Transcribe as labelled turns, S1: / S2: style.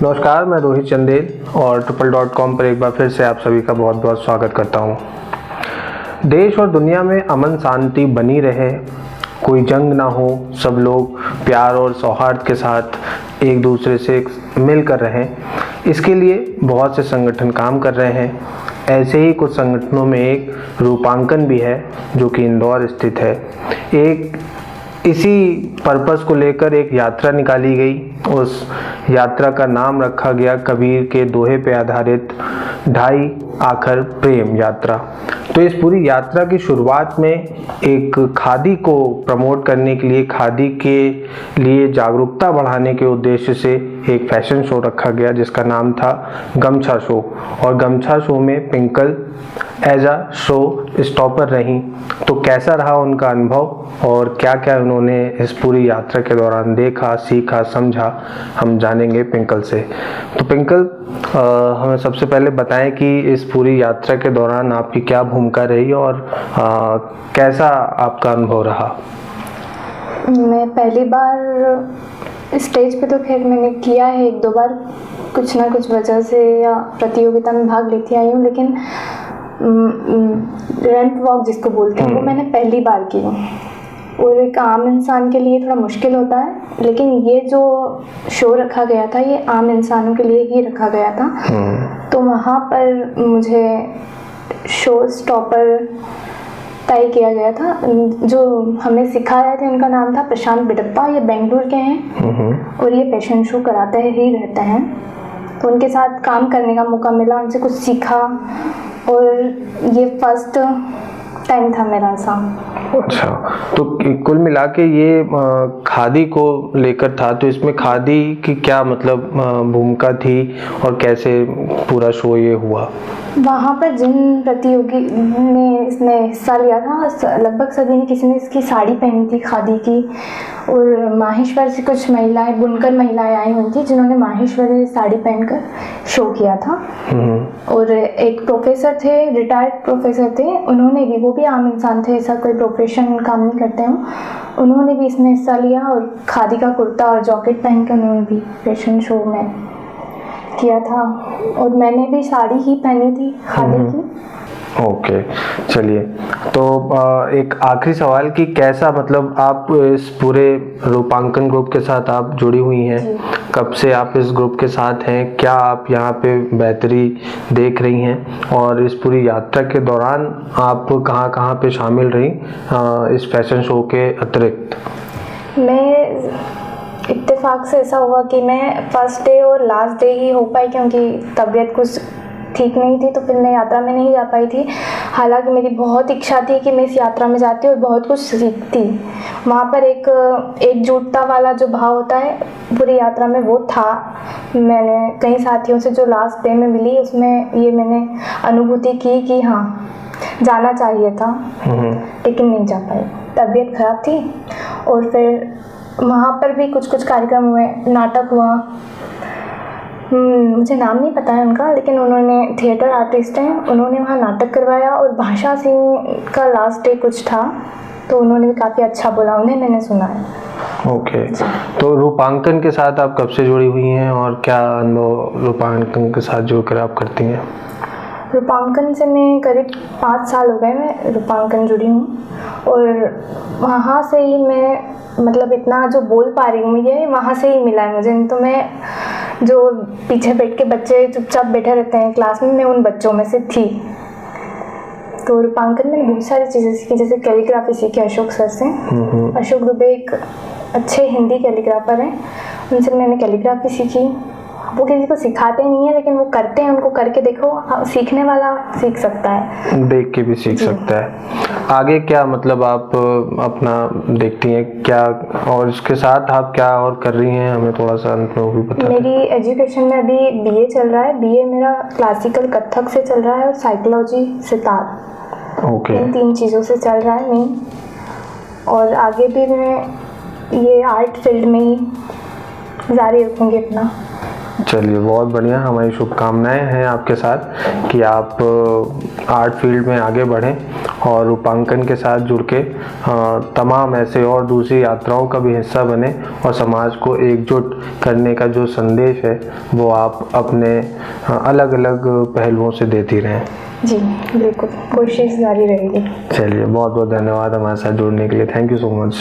S1: नमस्कार, मैं रोहित चंदेल और ट्रिपल.com पर एक बार फिर से आप सभी का बहुत बहुत स्वागत करता हूँ। देश और दुनिया में अमन शांति बनी रहे, कोई जंग ना हो, सब लोग प्यार और सौहार्द के साथ एक दूसरे से मिलकर रहें, इसके लिए बहुत से संगठन काम कर रहे हैं। ऐसे ही कुछ संगठनों में एक रूपांकन भी है जो कि इंदौर स्थित है। इसी पर्पस को लेकर एक यात्रा निकाली गई। उस यात्रा का नाम रखा गया कबीर के दोहे पे आधारित ढाई आखर प्रेम यात्रा। तो इस पूरी यात्रा की शुरुआत में एक खादी को प्रमोट करने के लिए, खादी के लिए जागरूकता बढ़ाने के उद्देश्य से एक फैशन शो रखा गया जिसका नाम था गमछा शो। और गमछा शो में पिंकल एज अ शो स्टॉपर रही। तो कैसा रहा उनका अनुभव और क्या क्या उन्होंने इस पूरी यात्रा के दौरान देखा, सीखा, समझा, हम जानेंगे पिंकल से। तो पिंकल, हमें सबसे पहले बताएं कि इस पूरी यात्रा के दौरान आपकी क्या भूमिका रही और कैसा आपका अनुभव रहा।
S2: मैं पहली बार स्टेज पे तो खैर मैंने किया है, एक दो बार कुछ ना कुछ वजह से या प्रतियोगिता में भाग लेती आई हूँ, लेकिन रैंप वॉक जिसको बोलते हैं वो मैंने पहली बार की। और एक आम इंसान के लिए थोड़ा मुश्किल होता है, लेकिन ये जो शो रखा गया था ये आम इंसानों के लिए ही रखा गया था। तो वहाँ पर मुझे शो स्टॉपर तय किया गया था। जो हमें सिखा रहे थे उनका नाम था प्रशांत बिडप्पा, ये बेंगलुरु के हैं और ये फैशन शो कराते ही रहते हैं। तो उनके साथ काम करने का मौका मिला, उनसे कुछ सीखा और ये फर्स्ट टाइम था मेरा ऐसा।
S1: अच्छा, तो कुल मिला के ये खादी को लेकर था, तो इसमें खादी की क्या मतलब भूमिका थी और कैसे पूरा शो ये हुआ?
S2: वहाँ पर जिन प्रतियोगी ने इसमें हिस्सा लिया था, लगभग सभी ने किसी ने इसकी साड़ी पहनी थी खादी की। और माहेश्वर से कुछ महिलाएं, बुनकर महिलाएं आई हुई थी जिन्होंने माहेश्वरी साड़ी पहनकर शो किया था। और एक प्रोफेसर थे, रिटायर्ड प्रोफेसर थे, उन्होंने भी, वो भी आम इंसान थे, ऐसा कोई प्रोफेशन काम नहीं करते हैं, उन्होंने भी इसमें हिस्सा लिया और खादी का कुर्ता और जैकेट पहनकर उन्होंने भी फैशन शो में किया था। और मैंने भी साड़ी ही पहनी थी खादी की।
S1: ओके, चलिए, तो एक आखिरी सवाल कि कैसा, मतलब आप इस पूरे रूपांकन ग्रुप के साथ आप जुड़ी हुई हैं, कब से आप इस ग्रुप के साथ हैं, क्या आप यहाँ पे बेहतरी देख रही हैं और इस पूरी यात्रा के दौरान आप कहाँ कहाँ पे शामिल रही इस फैशन शो के अतिरिक्त?
S2: मैं इत्तेफाक से ऐसा हुआ कि मैं फर्स्ट डे और लास्ट डे ही हो पाई, क्योंकि तबीयत कुछ ठीक नहीं थी, तो फिर मैं यात्रा में नहीं जा पाई थी। हालांकि मेरी बहुत इच्छा थी कि मैं इस यात्रा में जाती और बहुत कुछ सीखती। वहाँ पर एक एकजुटता वाला जो भाव होता है पूरी यात्रा में, वो था। मैंने कई साथियों से जो लास्ट डे में मिली उसमें ये मैंने अनुभूति की कि हाँ जाना चाहिए था, लेकिन नहीं जा पाई, तबीयत खराब थी। और फिर वहाँ पर भी कुछ कुछ कार्यक्रम हुए, नाटक हुआ, मुझे नाम नहीं पता है उनका, लेकिन उन्होंने थिएटर आर्टिस्ट हैं, उन्होंने वहाँ नाटक करवाया। और भाषा सिंह का लास्ट डे कुछ था, तो उन्होंने भी काफ़ी अच्छा बोला, उन्हें मैंने सुना है।
S1: ओके, तो रूपांकन के साथ आप कब से जुड़ी हुई हैं और क्या अनुभव रूपांकन के साथ जुड़कर आप करती हैं?
S2: रूपांकन से मैं करीब 5 साल हो गए मैं रूपांकन जुड़ी हूँ। और वहाँ से ही मैं मतलब इतना जो बोल पा रही हूँ ये वहाँ से ही मिला है मुझे। तो मैं जो पीछे बैठ के बच्चे चुपचाप बैठे रहते हैं क्लास में, मैं उन बच्चों में से थी। तो रूपांकन में बहुत सारी चीज़ें सीखी, जैसे कैलीग्राफी सीखी अशोक सर से। अशोक दुबे एक अच्छे हिंदी कैलीग्राफर हैं, उनसे मैंने कैलीग्राफी सीखी। वो किसी को सिखाते नहीं है, लेकिन वो करते हैं, उनको करके देखो, सीखने वाला सीख सकता है, देख
S1: के भी सीख सकता है। आगे क्या मतलब आप अपना देखती हैं क्या, और इसके साथ आप क्या और कर रही हैं, हमें थोड़ा सा अनुभव भी बताएं।
S2: मेरी एजुकेशन में अभी बीए चल रहा है। बीए मेरा क्लासिकल कथक से चल रहा है और साइकोलॉजी सितार, इन 3 चीज़ों से चल रहा है मेन। और आगे भी मैं ये आर्ट फील्ड में ही जारी रखूँगी अपना।
S1: चलिए, बहुत बढ़िया, हमारी शुभकामनाएं हैं आपके साथ कि आप आर्ट फील्ड में आगे बढ़ें और रूपांकन के साथ जुड़ के तमाम ऐसे और दूसरी यात्राओं का भी हिस्सा बने और समाज को एकजुट करने का जो संदेश है वो आप अपने अलग अलग पहलुओं से देती रहें।
S2: जी बिल्कुल, कोशिश जारी रहेगी।
S1: चलिए, बहुत बहुत धन्यवाद हमारे साथ जुड़ने के लिए। Thank you so much.